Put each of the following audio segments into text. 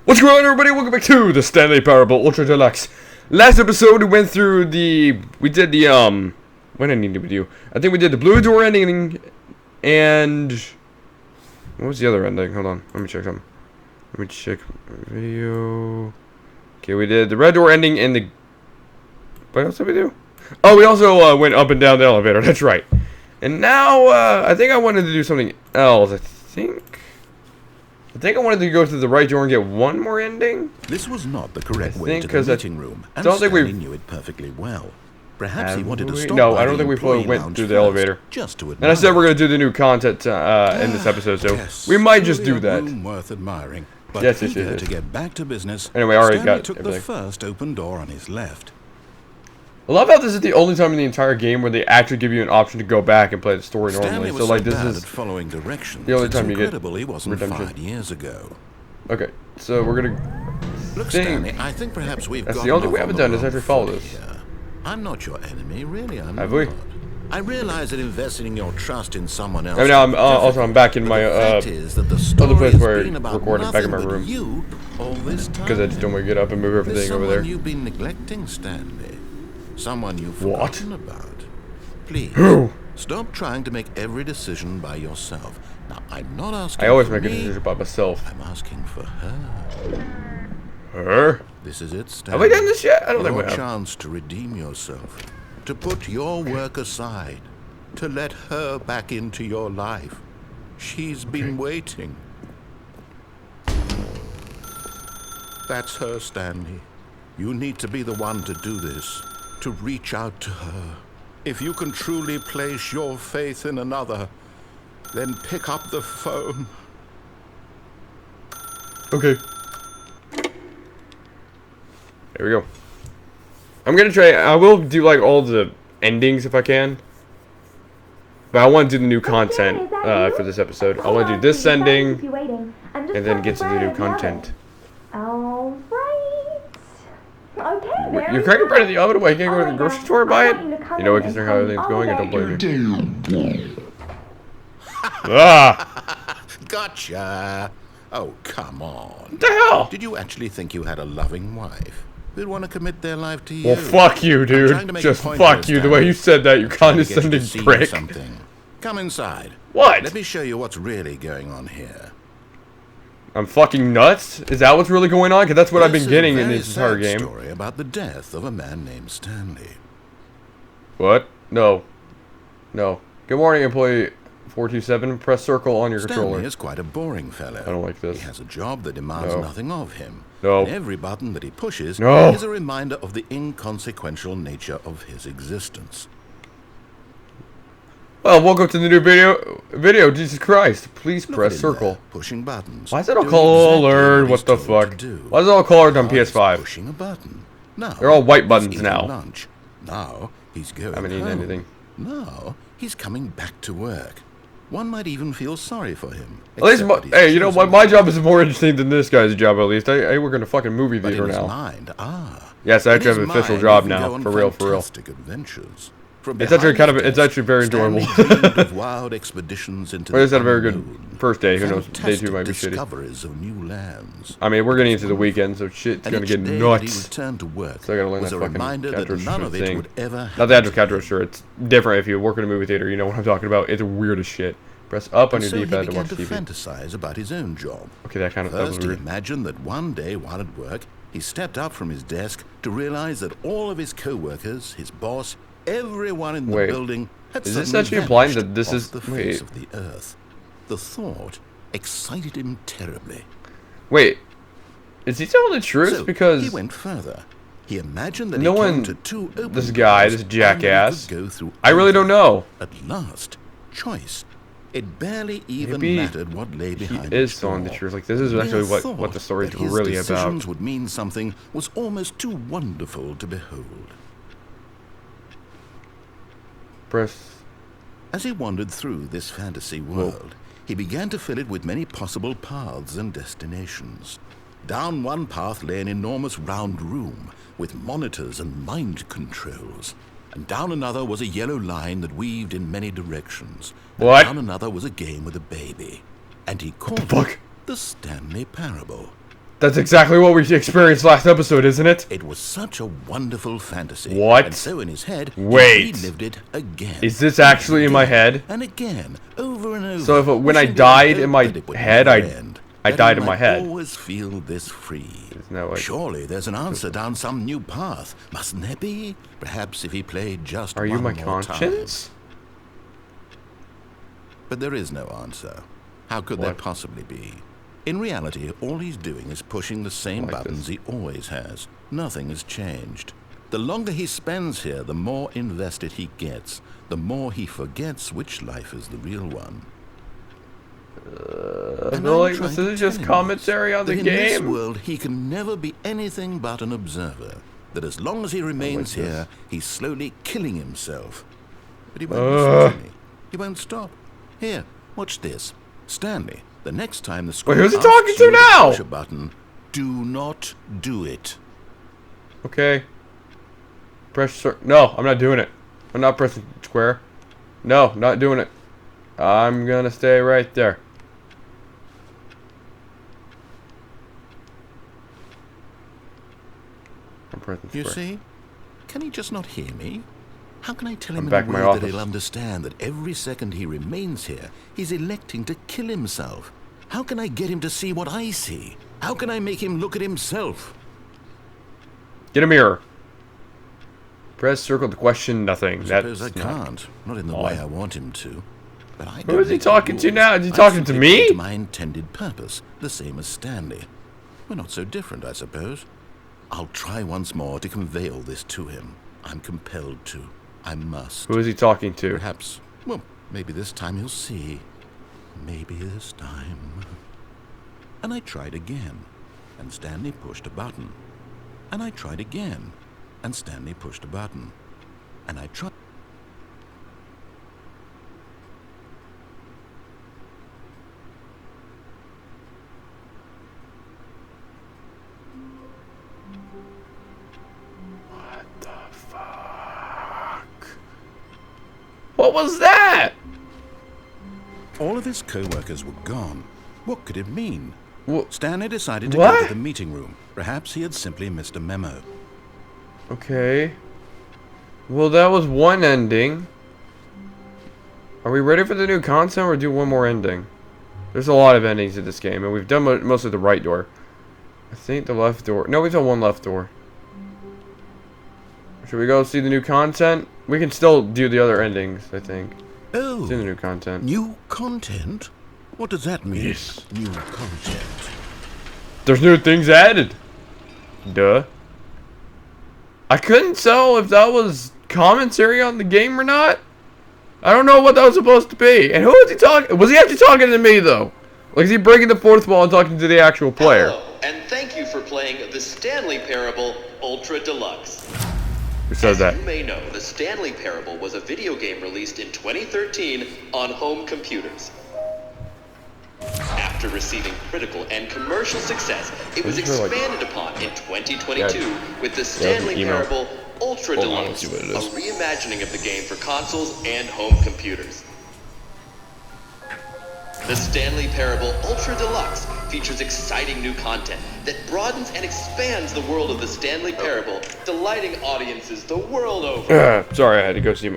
What's going on, everybody? Welcome back to the Stanley Parable Ultra Deluxe. Last episode we went through what ending did we do? I think we did the blue door ending and what was the other ending? Hold on, let me check something. Let me check video. Okay, we did the red door ending and the what else did we do? Oh, we also went up and down the elevator, that's right. And now I think I wanted to do something else. I think I wanted to go to the right door and get one more ending. This was not the correct way to the meeting room, and Stanley knew it perfectly well. Perhaps he wanted to stop. No, I don't think we fully went through the elevator. Just to and I said we're going to do the new content in this episode, so we might just do that. Worth admiring, but yes. to get back to business. Anyway, I already got took the first open door on his left. I love how this is the only time in the entire game where they actually give you an option to go back and play the story normally. So like this is following directions. The only time you get he wasn't redemption. 5 years ago. Okay, so we're gonna. Look, Stanley, I think perhaps we've that's the only thing we haven't done is actually follow this. Here. I'm not your enemy, really. I'm Have not. we? I realize that investing your trust in someone else. I mean, I'm back in my other place where I recorded back in my room because I just don't want to get up and move everything over there. You've been neglecting, Stanley. Someone you've forgotten about. Please stop trying to make every decision by yourself. Now, I'm not asking. I always for make a me, decision by myself. I'm asking for her. Her? This is it, Stanley. Have we done this yet? I don't think we have. Your chance to redeem yourself, to put your work aside, to let her back into your life. She's been waiting. That's her, Stanley. You need to be the one to do this, to reach out to her. If you can truly place your faith in another, then pick up the phone. Okay. There we go. I'm gonna try. I will do like all the endings if I can. But I want to do the new content for this episode. I want to do this ending and then get to the new content. All right. Okay. You're cracking bread in the oven. Why you can't go to the grocery store and buy it? You know what? Considering how everything's going, I don't blame you. Ah! Gotcha. Oh, come on. What the hell? Did you actually think you had a loving wife who'd want to commit their life to you? Well, fuck you, dude. Just fuck you. The way you said that, you condescending prick. Come inside. What? Let me show you what's really going on here. I'm fucking nuts? Is that what's really going on? Because that's what I've been getting in this entire game. Story about the death of a man named Stanley. What? No. No. Good morning, employee 427. Press circle on your controller. Stanley is quite a boring fellow. I don't like this. He has a job that demands nothing of him. No. And every button that he pushes is a reminder of the inconsequential nature of his existence. Well, welcome to the new video. Jesus Christ. Please press circle. There, pushing buttons. Why is it all colored? What the fuck? Why is it all colored on PS5? Pushing a button. Now, they're all white buttons now. Lunch. Now, he's going I haven't eaten anything. Now, he's coming back to work. One might even feel sorry for him. At least, hey, you know what? My job is more interesting than this guy's job. At least I work in a fucking movie theater now. Yes, I actually have an official job now. For real, for real. Adventures. It's actually it's actually very enjoyable. Wild expeditions into well, it's had a very good first day. Who knows? Day 2 might be shitty. Of new lands. I mean, we're getting into the weekend, so shit's gonna get nuts. To work So I gotta learn that fucking cash register thing. Not the actual cash register. It's different if you work in a movie theater. You know what I'm talking about. It's weird as shit. Press up on your D-pad to watch TV. He began to fantasize about his own job. Okay, that kind of First, weird. He imagined that one day while at work, he stepped up from his desk to realize that all of his co-workers, his boss, everyone in the building had is this actually implying that this is the face of the earth? The thought excited him terribly. Wait, is he telling the truth? So because he went further. He imagined that no he one, came to two open this guy, doors this jackass. Go through I really don't know. At last, choice. It barely even Maybe mattered what lay behind. He is telling the truth. Like this is actually what the story's really about. Decisions would mean something was almost too wonderful to behold. Press. As he wandered through this fantasy world, he began to fill it with many possible paths and destinations. Down one path lay an enormous round room with monitors and mind controls. And down another was a yellow line that weaved in many directions. And what? Down another was a game with a baby. And he called it the Stanley Parable. That's exactly what we experienced last episode, isn't it? It was such a wonderful fantasy. What? And so in his head, Wait. he relived it again. Is this actually in my head? And again, over and over. So if when I wishing died that in my it would head, never I end, that died he in my might head. always feel this free. No way. Surely there's an answer down some new path, mustn't there be? Perhaps if he played just Are you one my more conscience? time. But there is no answer. How could there What? possibly be? In reality, all he's doing is pushing the same Like buttons this. he always has. Nothing has changed. The longer he spends here, the more invested he gets. The more he forgets which life is the real one. I And feel I'm like trying this to is tell just him commentary on that the in this game. world, he can never be anything but an observer. That as long as he remains this. here, he's slowly killing himself. But he won't listen to me. He won't stop. Here, watch this. Stanley, the next time the screen who's he asks talking to you now? push a button, do not do it. Okay. No, I'm not doing it. I'm not pressing square. No, not doing it. I'm gonna stay right there. I'm pressing You square. see? Can he just not hear me? How can I tell him I'm in back a in way my that office. he'll understand that every second he remains here, he's electing to kill himself? How can I get him to see what I see? How can I make him look at himself? Get a mirror. Press circle to question nothing. I suppose I That's not. can't. Not in the way I want him to. But I Who is he don't talking to make the now? rules. Is he I talking to simply me? play to my intended purpose, the same as Stanley. We're not so different, I suppose. I'll try once more to convey all this to him. I'm compelled to. I must. Who is he talking to? Perhaps, well, maybe this time he'll see. Maybe this time. And I tried again, and Stanley pushed a button. And I tried again, and Stanley pushed a button. And I tried. What was that? All of his co-workers were gone. What could it mean? Wha- Stanley decided to What? go to the meeting room. Perhaps he had simply missed a memo. Okay. Well, that was one ending. Are we ready for the new content or do one more ending? There's a lot of endings in this game, and we've done mostly the right door. I think the left door. No, we've done one left door. Should we go see the new content? We can still do the other endings, I think. Oh, See the new content. new content? What does that mean? Yes. New content. There's new things added. Duh. I couldn't tell if that was commentary on the game or not. I don't know what that was supposed to be. And who was he talking? Was he actually talking to me though? Like, is he breaking the fourth wall and talking to the actual player? Hello, and thank you for playing the Stanley Parable Ultra Deluxe. Who said that? You may know the Stanley Parable was a video game released in 2013 on home computers. After receiving critical and commercial success, it was This is really- expanded upon in 2022 with the an Stanley email. Parable Ultra Hold on, Deluxe, let's see what it a is. reimagining of the game for consoles and home computers. The Stanley Parable Ultra Deluxe features exciting new content that broadens and expands the world of the Stanley Parable, delighting audiences the world over. Sorry, I had to go see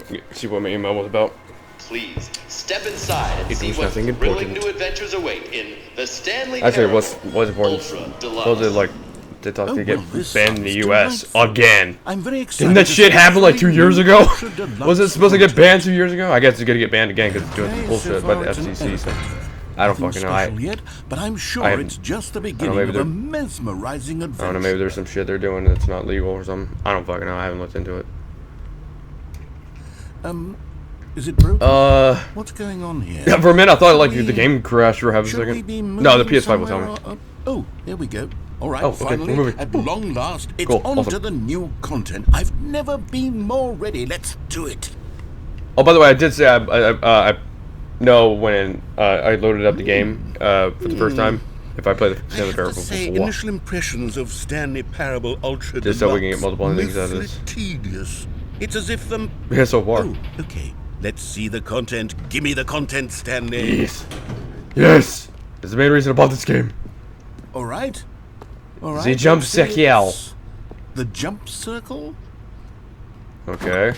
what my email was about. Please step inside and It see was what nothing thrilling important. new adventures await in the Stanley Actually, Parable what's important? Ultra Deluxe. Supposed to like they thought they get well, this banned in the sounds U.S. delightful. again. I'm very excited. Didn't that to shit see happen like 2 years ago? Ultra Deluxe Was it supposed to get content. banned 2 years ago? I guess it's gonna get banned again because it's doing Okay, bullshit so by far the it's an FCC. So elevator. I don't Nothing fucking know. special yet, but I'm sure I have- it's just the maybe beginning of they're- a mesmerizing adventure. I don't know. Maybe there's some shit they're doing that's not legal or something. I don't fucking know. I haven't looked into it. Is it broken? What's going on here? Yeah, for a minute I thought like Should the we- game crashed for half a Should we second. be No, the moving PS5 will tell me. somewhere oh, here we go. All right, Oh, okay, finally, we're moving. at long last, it's Cool, on awesome. to the new content. I've never been more ready. Let's do it. Oh, by the way, I did say I know when I loaded up the game for the first time if I play the I Stanley have Parable to say, before. initial impressions of Stanley Parable Ultra Just so we can get Deluxe multiple endings out of mostly this. tedious. It's as if them. Yeah, so far. Oh, okay. Let's see the content. Give me the content, Stanley. Yes. Yes. That's the main reason I bought this game. All right. All right, The jump let's say circle. it's the jump circle? Okay.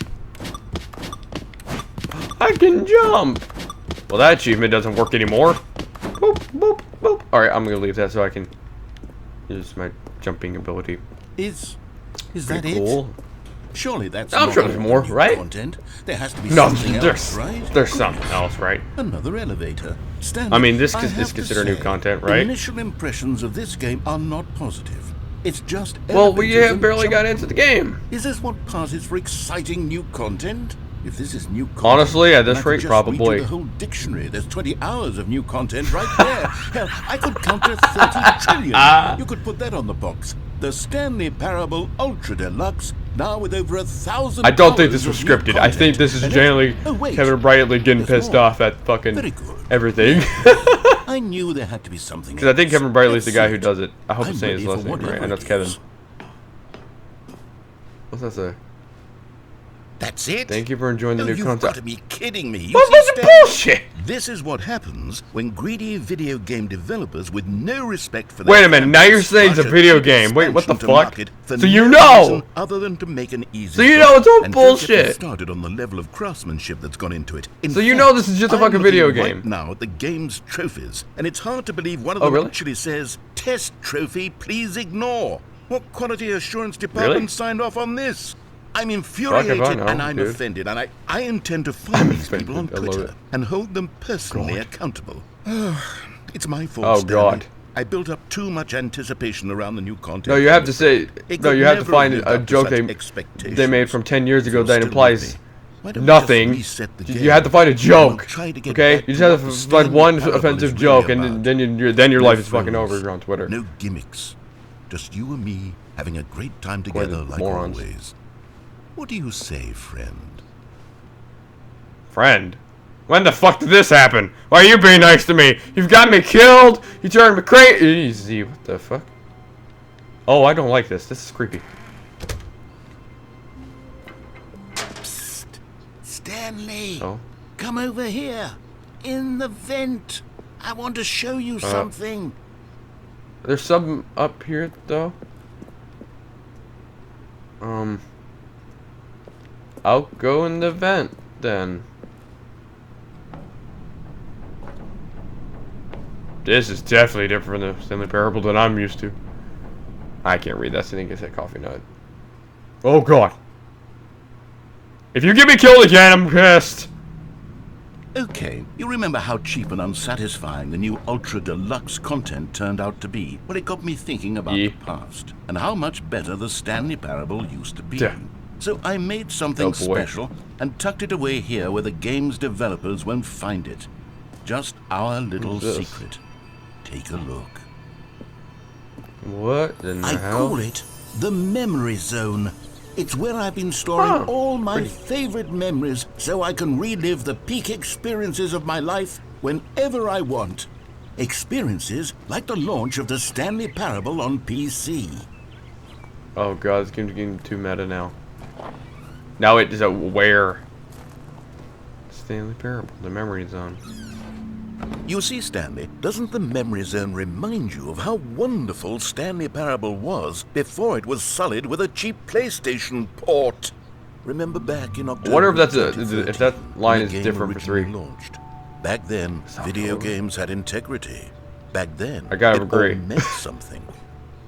I can jump! Well, that achievement doesn't work anymore. Boop, boop, boop. Alright, I'm gonna leave that so I can use my jumping ability. Is that Cool. it? Surely that's I'm not sure there's all more, the new right? content. There has to be No, something else, right? there's something else, right? Another elevator. Stanley, I mean, this I is have to considered new say, content, right? Initial impressions of this game are not positive. It's just Well, we elevators have and barely got jump- into the game. Is this what passes for exciting new content? If this is new content, Honestly, at then this I could rate, just read probably. you the whole dictionary. There's 20 hours of new content right there. Hell, I could count to 30 trillion. You could put that on the box. The Stanley Parable Ultra Deluxe, now with over 1,000. I don't think this was hours of new scripted. I think content. this is And generally oh, wait. Kevin Brightly getting There's pissed more. off at fucking Very good. everything. I knew there had to be something. Because I think Kevin Brightly's the Let's guy see who it. does it. I hope I'm I'm saying his ready last for name right. I whatever know it's it Kevin. is. What's that say? That's it? Thank you for enjoying the Oh, new you've content. got to be kidding me. You What see, was the Stanley, bullshit? This is what happens when greedy video game developers with no respect for Wait their a minute, now fans you're saying it's a rush video cheap game. Wait, what the expansion to fuck? market for So you no know. reason other than to make an easy So you buck. know it's all And don't get me bullshit. started on the level of craftsmanship that's gone into it. In So you fact, know this is just a I'm fucking looking video right game. now at the game's trophies, and it's hard to believe one of Oh, them really? actually says, "Test trophy, please ignore." What quality assurance department Really? signed off on this? I'm Fuck infuriated if I know, and I'm dude. offended, and I intend to find these offended. people on I love Twitter it. and hold them personally accountable. It's my fault, Oh, Stanley. God. I built up too much anticipation around the new content. No, you have to say. It No, could you have to never find have lived a up to joke such they expectations. made from 10 years ago You're that still implies with me. Why don't we nothing. just reset the You game, have to find a and joke. we'll try to get Okay, back you to just have what to the find Stanley one Parable offensive is joke, really and about. then your No life is fucking frills, over on Twitter. No gimmicks. Just you and me having a great time Quite together the like morons. always. What do you say, friend? Friend, when the fuck did this happen? Why are you being nice to me? You've got me killed. You turned me crazy. Easy. What the fuck? Oh, I don't like this. This is creepy. Psst. Stanley! Oh. Come over here. In the vent. I want to show you something. There's some up here though. I'll go in the vent then. This is definitely different from the Stanley Parable that I'm used to. I can't read that, so I didn't get that coffee nut. Oh god. If you get me killed again, I'm pissed. Okay, you remember how cheap and unsatisfying the new Ultra Deluxe content turned out to be? Well, it got me thinking about Yeah. the past and how much better the Stanley Parable used to be. Yeah. So I made something Oh, boy. special and tucked it away here where the game's developers won't find it. Just our little What's this? secret. Take a look. What in the I hell? call it the Memory Zone. It's where I've been storing Oh, all my pretty. favorite memories so I can relive the peak experiences of my life whenever I want. Experiences like the launch of the Stanley Parable on PC. Oh god, this game's getting too meta now. Now it is a where? Stanley Parable, the memory zone. You see, Stanley, doesn't the Memory Zone remind you of how wonderful Stanley Parable was before it was sullied with a cheap PlayStation port? Remember back in October I wonder if that's a 2013, if that line when is the game different for originally 3. launched. Back then, video games had integrity. Back then, I gotta it agree. all meant something.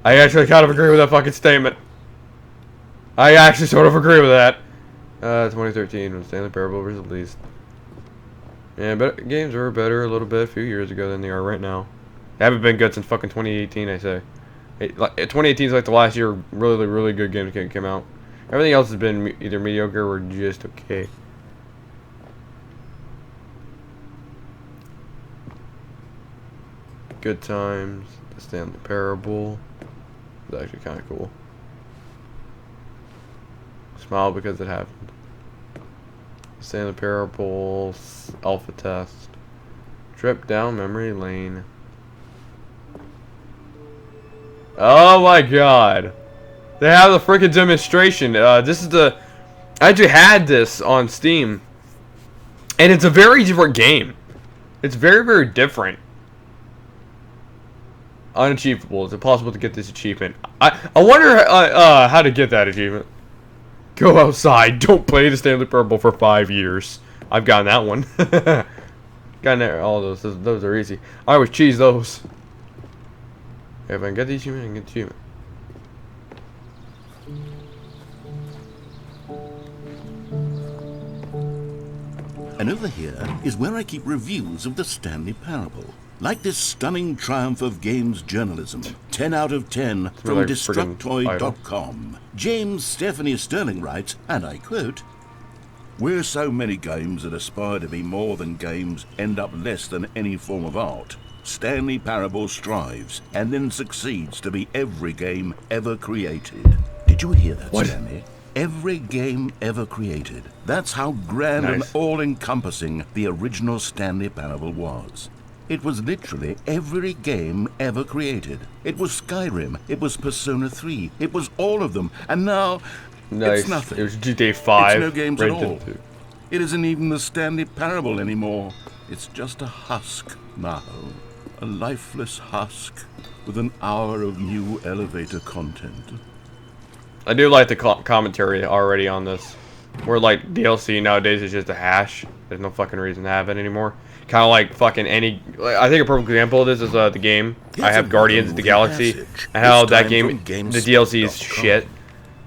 I actually kind of agree with that fucking statement. I actually sort of agree with that. 2013 when Stanley Parable was released. Yeah, but games were better a little bit a few years ago than they are right now. They haven't been good since fucking 2018, I say. 2018 is like the last year really, really good games came out. Everything else has been either mediocre or just okay. Good Times, The Stanley Parable. It's actually kind of cool. Smile because it happened. Stanley Parable, Alpha Test. Trip down memory lane. Oh my god. They have the freaking demonstration. This is the... I actually had this on Steam. And it's a very different game. It's very, very different. Unachievable. It's impossible to get this achievement. I wonder how to get that achievement. Go outside. Don't play the Stanley Parable for 5 years. I've gotten that one. Gotten all those. Those are easy. I always cheese those. If I can get the achievement, I can get the achievement. And over here is where I keep reviews of the Stanley Parable. Like this stunning triumph of games journalism. 10 out of 10 from like Destructoid.com. James Stephanie Sterling writes, and I quote, "Where so many games that aspire to be more than games end up less than any form of art, Stanley Parable strives and then succeeds to be every game ever created." Did you hear that, What? Stanley? Every game ever created. That's how grand and Nice. all-encompassing the original Stanley Parable was. It was literally every game ever created. It was Skyrim, it was Persona 3, it was all of them, and now Nice. it's nothing. It was GTA 5. It's no games at rated all. to- It isn't even the Stanley Parable anymore. It's just a husk now. A lifeless husk with an hour of new elevator content. I do like the commentary already on this. Where like DLC nowadays is just a hash. There's no fucking reason to have it anymore. Kind of like fucking any. Like, I think a perfect example of this is the game. I have Guardians of the Galaxy, and how that game, the DLC is shit.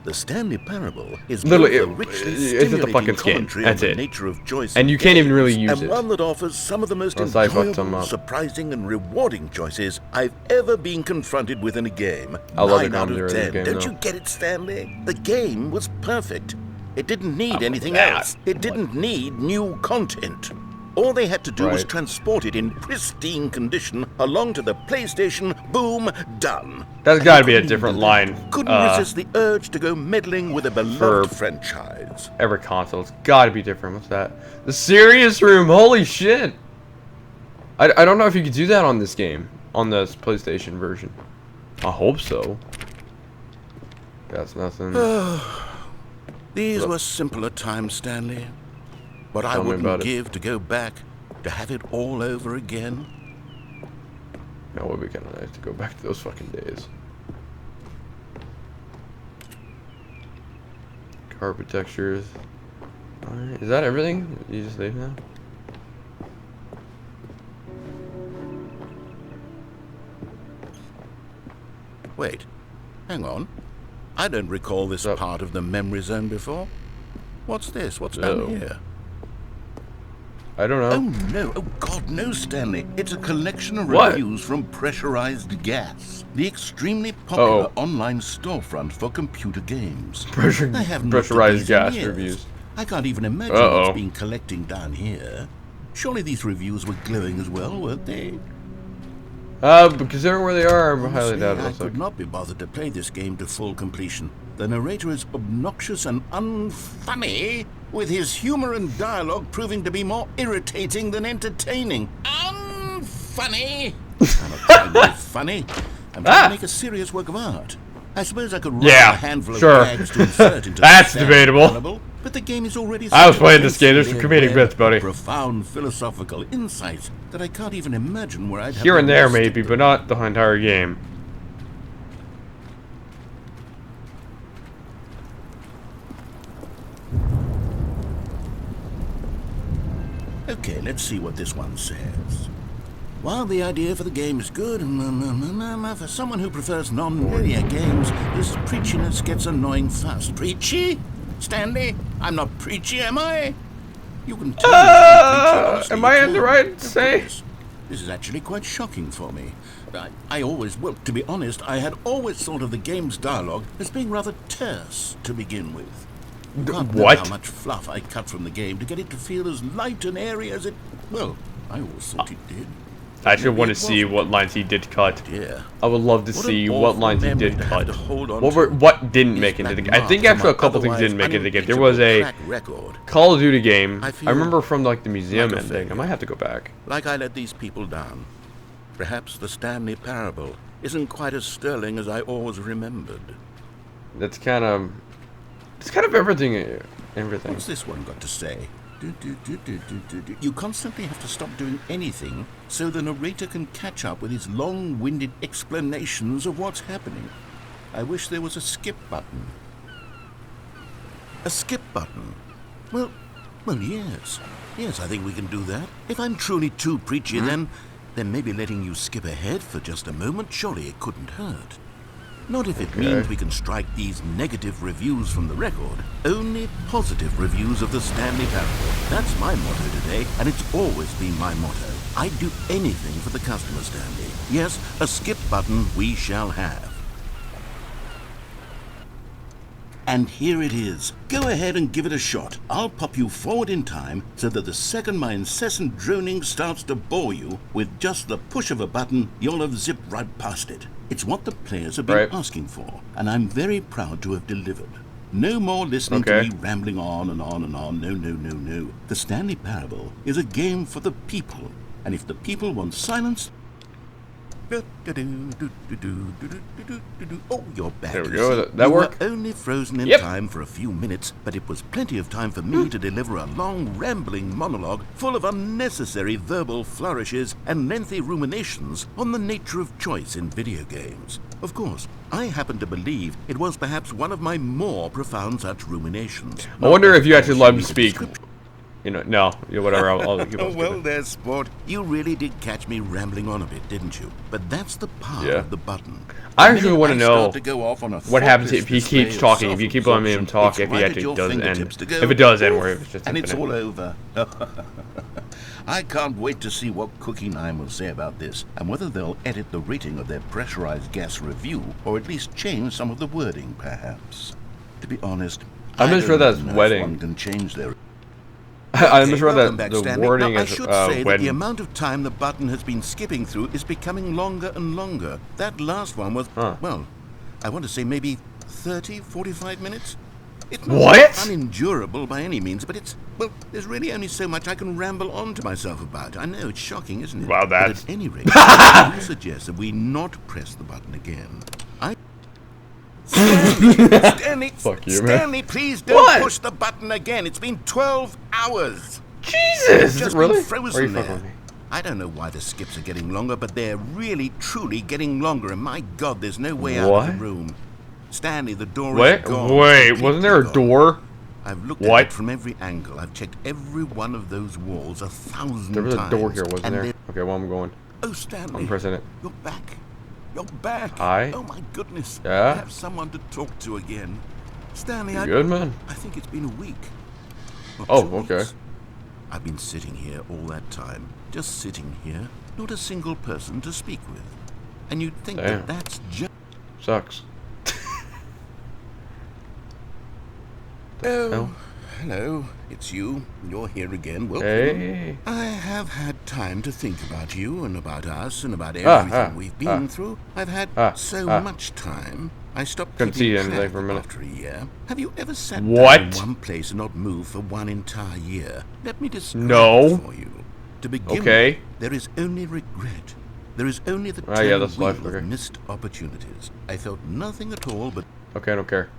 The Stanley Parable is Literally, both a richly it's just a stimulating fucking skin. commentary That's on it. the nature of choice And you can't even really use and it. one that offers some of the most Unless I fucked enjoyable, them up. surprising, and rewarding choices I've ever been confronted with in a game. I love the 9 out commentary of of this 10. game, Don't though. you get it, Stanley? The game was perfect. It didn't need anything that. else. It didn't need new content. All they had to do was Right. transport it in pristine condition along to the PlayStation. Boom, done. That's And gotta you be a couldn't different do that. line, Couldn't resist the urge to go meddling with a beloved for- franchise. Every console. It's gotta be different. What's that? The Serious Room. Holy shit. I don't know if you could do that on this game. On this PlayStation version. I hope so. That's nothing. These Look. were simpler times, Stanley. But I Tell me wouldn't about it. give to go back to have it all over again. That would be kind of nice to go back to those fucking days. Carpet textures. Alright, is that everything? You just leave now? Wait, hang on. I don't recall this Up. part of the memory zone before. What's this? What's down Oh. here? I don't know. Oh no, oh God, no, Stanley. It's a collection of What? reviews from Pressurized Gas, the extremely popular Uh-oh. online storefront for computer games. Pressure- I haven't looked at pressurized these in gas years. reviews. I can't even imagine Uh-oh. what's been collecting down here. Surely these reviews were glowing as well, weren't they? But considering where they are, I'm highly Honestly, doubt I it. could not be bothered to play this game to full completion. The narrator is obnoxious and unfunny, with his humor and dialogue proving to be more irritating than entertaining. Unfunny! I'm not trying to be funny. I'm trying to make a serious work of art. I suppose I could write Yeah, a handful of sure. gags to insert into That's the debatable. Parable, but the game is already I was so playing this game, there's some intensely comedic bits, aware buddy. of profound philosophical insights that I can't even imagine where I'd have Here to and there, list maybe, them. but not the entire game. Okay, let's see what this one says. While the idea for the game is good, for someone who prefers non-linear games, this preachiness gets annoying fast. Preachy? Stanley? I'm not preachy, am I? You can tell me I'm preachy, honestly, am I you in the can. right to say? This is actually quite shocking for me. I always, well, to be honest, I had always thought of the game's dialogue as being rather terse to begin with. You can't know what? how much fluff I cut from the game to get it to feel as light and airy as it... Well, I always thought it did. I actually Maybe want to it see wasn't. what lines he did cut. Yeah. I would love to What an see what awful lines he memory did to have cut. to hold on What didn't These make it into the game. black I think marks actually a on couple my things didn't make it into the game. There otherwise was a track record. Call of Duty game. I I feel remember from like the museum like a ending. I failure. might have to go back. Like I let these people down. Perhaps the Stanley Parable isn't quite as sterling as I always remembered. It's kind of everything. Everything. What's this one got to say? You constantly have to stop doing anything so the narrator can catch up with his long-winded explanations of what's happening. I wish there was a skip button. A skip button? Well, yes. Yes, I think we can do that. If I'm truly too preachy, then maybe letting you skip ahead for just a moment, surely it couldn't hurt. Not if it means we can strike these negative reviews from the record. Only positive reviews of the Stanley Parable. That's my motto today, and it's always been my motto. I'd do anything for the customer, Stanley. Yes, a skip button we shall have. And here it is. Go ahead and give it a shot. I'll pop you forward in time so that the second my incessant droning starts to bore you, with just the push of a button, you'll have zipped right past it. It's what the players have been asking for, and I'm very proud to have delivered. No more listening to me rambling on and on and on. No, no, no, no. The Stanley Parable is a game for the people, and if the people want silence... Oh, you're back. There we go. That worked. You were only frozen in time for a few minutes, but it was plenty of time for me to deliver a long, rambling monologue full of unnecessary verbal flourishes and lengthy ruminations on the nature of choice in video games. Of course, I happen to believe it was perhaps one of my more profound such ruminations. I wonder if you actually let him speak. You know, no, whatever. I'll keep on well, there's sport. You really did catch me rambling on a bit, didn't you? But that's the power of the button. I actually want to know what happens if he keeps talking. If you keep letting him talk, if he actually does end. If it does end, where it's just and it's all over. I can't wait to see what Cookie 9 will say about this, and whether they'll edit the rating of their pressurized gas review, or at least change some of the wording, perhaps. To be honest, I'm not sure that's wedding. One can change their... I'm sure that the Stanley. wording now, is I should say that when... the amount of time the button has been skipping through is becoming longer and longer. That last one was, well, I want to say maybe 30, 45 minutes. It's not unendurable by any means, but it's, well, there's really only so much I can ramble on to myself about. I know, it's shocking, isn't it? Well, that's... But at any rate, I do suggest that we not press the button again. Stanley, fuck you, Stanley, please don't push the button again. It's been 12 hours. Jesus, just really? Been frozen there. I don't know why the skips are getting longer, but they're really, truly getting longer. And my God, there's no way out of the room. Stanley, the door is gone. Wait, wasn't there a door? I've looked at it from every angle. I've checked every one of those walls 1,000 times. There was a door here, wasn't there? Okay, well, I'm going. Oh, Stanley. I'm pressing it. You're back. You're back. Hi. Oh my goodness. Yeah. I have someone to talk to again. Stanley, good, man? I think it's been a week. Oh, okay. Weeks. I've been sitting here all that time. Just sitting here. Not a single person to speak with. And you'd think that that's just... Sucks. Oh, hello. It's you. You're here again. Welcome. Hey. I have had time to think about you and about us and about everything we've been through. I've had so much time. I stopped keeping track for a minute. after a year. Have you ever sat down in one place and not moved for one entire year? Let me describe it for you. To begin with, there is only regret. There is only the wheel of missed opportunities. I felt nothing at all but... Okay, I don't care.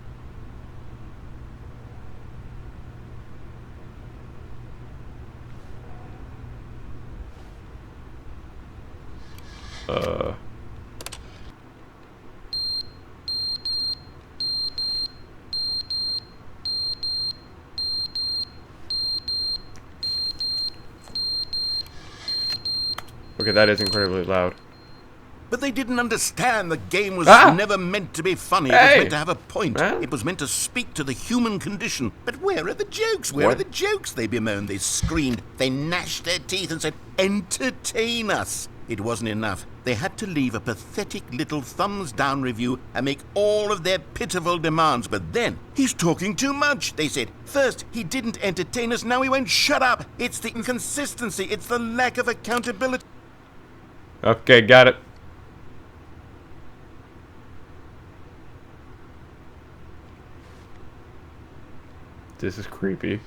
Okay, that is incredibly loud. But they didn't understand the game was never meant to be funny. It was meant to have a point. It was meant to speak to the human condition. But where are the jokes? Where are the jokes? They bemoaned, they screamed, they gnashed their teeth and said, entertain us. It wasn't enough. They had to leave a pathetic little thumbs-down review and make all of their pitiful demands. But then, he's talking too much, they said. First, he didn't entertain us, now he won't shut up. It's the inconsistency, it's the lack of accountability. Okay, got it. This is creepy.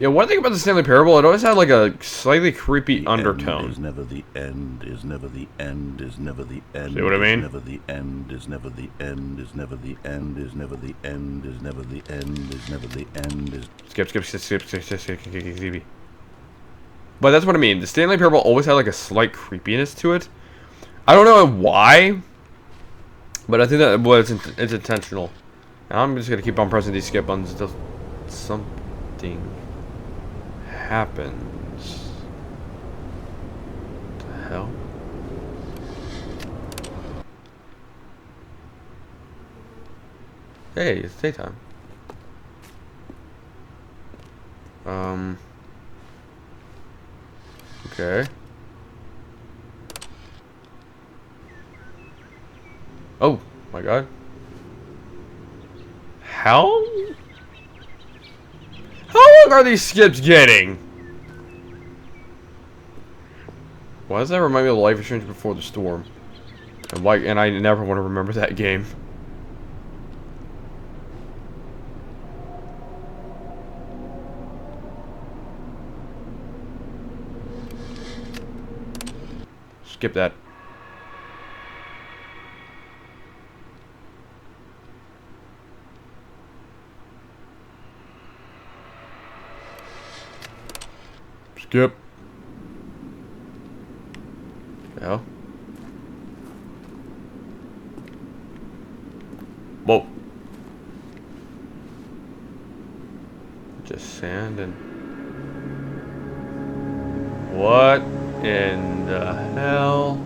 Yeah, one thing about the Stanley Parable, it always had like a slightly creepy undertone. Is never the end, is never the end, is never the end. See what I mean? Is never the end, is never the end, is never the end, is never the end, is never the end, is never the end, is... Skip. But that's what I mean. The Stanley Parable always had like a slight creepiness to it. I don't know why, but I think that it's intentional. Now I'm just gonna keep on pressing these skip buttons until something happens. What the hell? Hey, it's daytime. Okay. Oh my god. How long are these skips getting? Why does that remind me of Life is Strange Before the Storm? And I never want to remember that game. Skip that. Skip. Yeah. Whoa. Just sand and... What in the hell?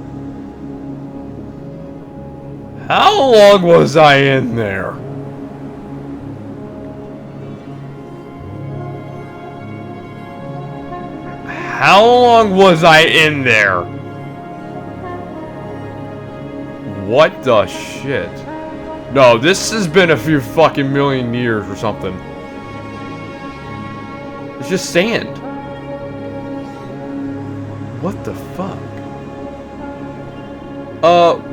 How long was I in there? How long was I in there? What the shit? No, this has been a few fucking million years or something. It's just sand. What the fuck?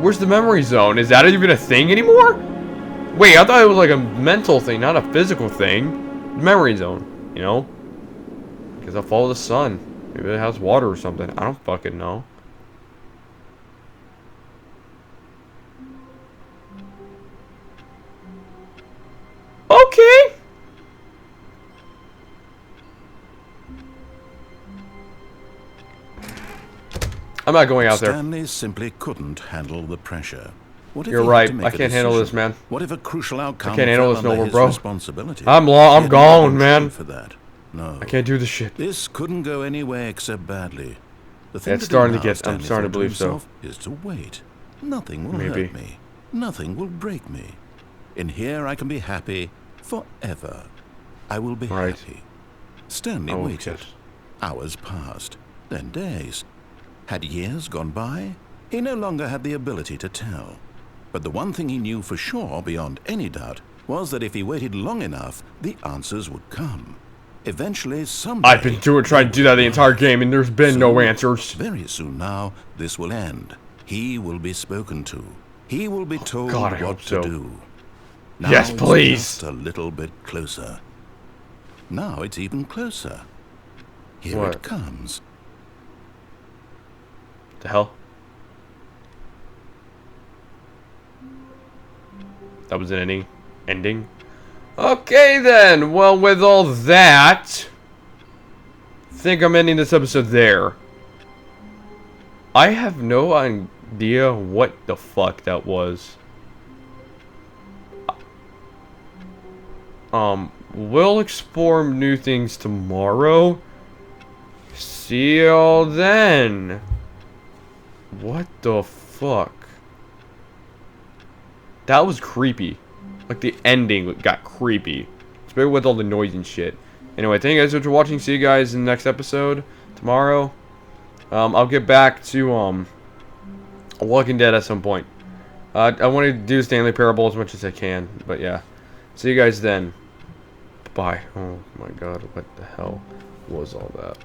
Where's the memory zone? Is that even a thing anymore? Wait, I thought it was like a mental thing, not a physical thing. Memory zone, you know? Because I'll follow the sun. Maybe it has water or something. I don't fucking know. Okay. I'm not going out there. Stanley simply couldn't handle the pressure. What if You're he had right. to make I a can't handle this, decision? man. What if a crucial outcome I can't handle fell this no under more, his bro. responsibility? I'm He had gone, no man. for that. No. I can't do this shit. This couldn't go any way except badly. The thing It's to do starting to now, get. I'm Stanley starting to thought believe himself, is to wait. Nothing will Maybe. hurt me. Nothing will break me. In here I can be happy forever. I will be Right. happy. Stanley Oh, waited. shit. Hours passed, then days. Had years gone by? He no longer had the ability to tell. But the one thing he knew for sure, beyond any doubt, was that if he waited long enough, the answers would come. Eventually, someday... I've been trying to do that the entire game, and there's been no Soon, answers. Very soon now, this will end. He will be spoken to. He will be told God, I what hope to so. do. Now Yes, it's please. just a little bit closer. Now it's even closer. Here What? it comes. The hell? That was an ending. Okay then. Well, with all that, I think I'm ending this episode there. I have no idea what the fuck that was. We'll explore new things tomorrow. See y'all then. What the fuck? That was creepy. Like, the ending got creepy. Especially with all the noise and shit. Anyway, thank you guys for watching. See you guys in the next episode tomorrow. I'll get back to Walking Dead at some point. I want to do Stanley Parable as much as I can. But yeah. See you guys then. Bye. Oh my god, what the hell was all that?